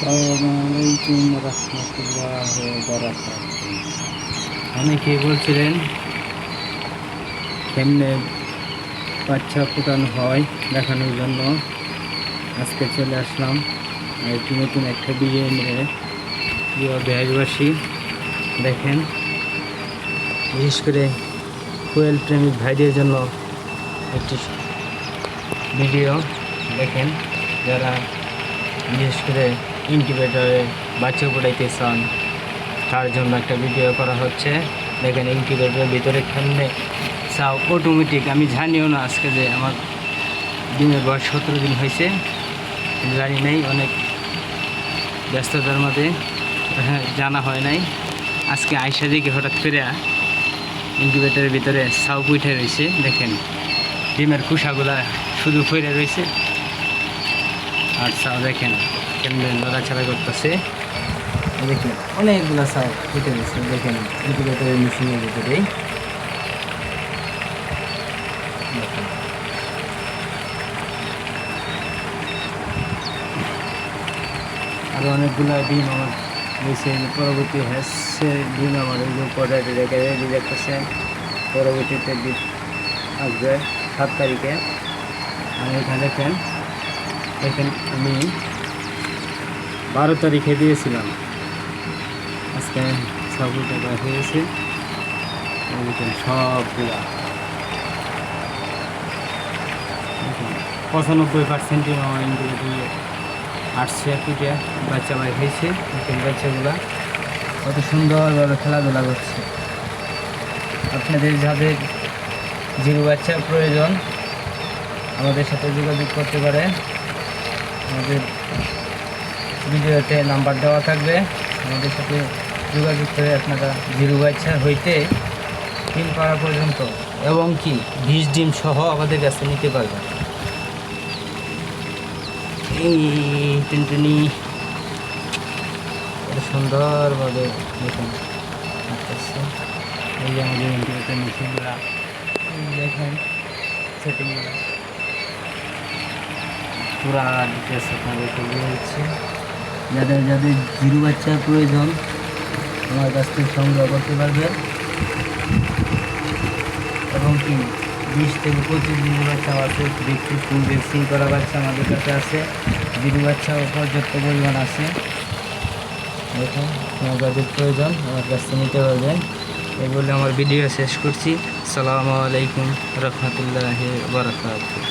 আসসালামু আলাইকুম রহমতুল্লাহ বারাকাতুহু। অনেকে বলছিলেন কেমনে বাচ্চা ফুটানো হয় দেখানোর জন্য আজকে চলে আসলাম একটু নতুন একটা ভিডিও নিয়ে। প্রিয় দেশবাসী, দেখেন, বিশেষ করে কোয়েল প্রেমিক ভাইদের জন্য একটি ভিডিও দেখেন। যারা বিশেষ করে ইনকিউবেটরে বাচ্চা ফুটাইতে চান তার জন্য একটা ভিডিও করা হচ্ছে। দেখেন ইনকিউবেটরের ভিতরে কেমনে চাও অটোমেটিক। আমি জানিও না আজকে যে আমার ডিমের বয়স 17 দিন হয়েছে, জানি নাই, অনেক ব্যস্ততার মধ্যে জানা হয় নাই। আজকে আইসা দিকে হঠাৎ করে ইনকিউবেটরের ভিতরে চাও উঠে রয়েছে। দেখেন ডিমের কুসাগুলা শুধু ফিরে রয়েছে আর চাও দেখেন কেমনে নড়াচড়া করতেছে। দেখেন অনেকগুলা চাও ফুটে গেছে। দেখেন ইনকিউবেটরের মেশিনের ভিতরে আরও অনেকগুলো ডিম আমার রয়েছে। পরবর্তী হ্যাসে ডিম আমার এই যে পর্যায়ে রেখে রেডি দেখতেছে। পরবর্তীতে ডিম আসবে 7 তারিখে। আর এখানে দেখেন আমি 12 তারিখে দিয়েছিলাম, আজকে সবগুলো হয়েছে। দেখেন সবগুলা 95% আমার ইনকিউবেটরে আসছে ফুটে বাচ্চা বাই হয়েছে। দেখেন বাচ্চাগুলা কত সুন্দরভাবে খেলাধুলা করছে। আপনাদের যাদের জিরো বাচ্চার প্রয়োজন আমাদের সাথে যোগাযোগ করতে পারেন। আমাদের ভিডিওতে নাম্বার দেওয়া থাকবে, আমাদের সাথে যোগাযোগ করে আপনারা জিরো বাচ্চা হইতে 3 পাড়া পর্যন্ত এবং কি 20 ডিম সহ আমাদের কাছে নিতে পারবেন। এই টুনটুনি সুন্দরভাবে দেখুন আসতেছে। এই যে আমাদের ইন্টারনেটের মেশিনগুলা দেখেন, সেটিংগুলা পুরা ডিটেলস আপনাদেরকে দিয়ে দিচ্ছি। যাদের যাদের জিরো বাচ্চার প্রয়োজন আমার কাছ থেকে সংগ্রহ করতে পারবেন এবং কি 20 থেকে 25 জিরো বাচ্চা আছে। দেখছি ফুল ভ্যাকসিন করা বাচ্চা আমাদের কাছে আছে, জিরো বাচ্চাও পর্যাপ্ত পরিমাণ আছে। দেখুন আপনার যাদের প্রয়োজন আমার কাছ থেকে নিতে পারবেন। এই বলে আমার ভিডিও শেষ করছি। আসসালামু আলাইকুম রহমতুল্লাহি ওয়া বারাকাতুহু।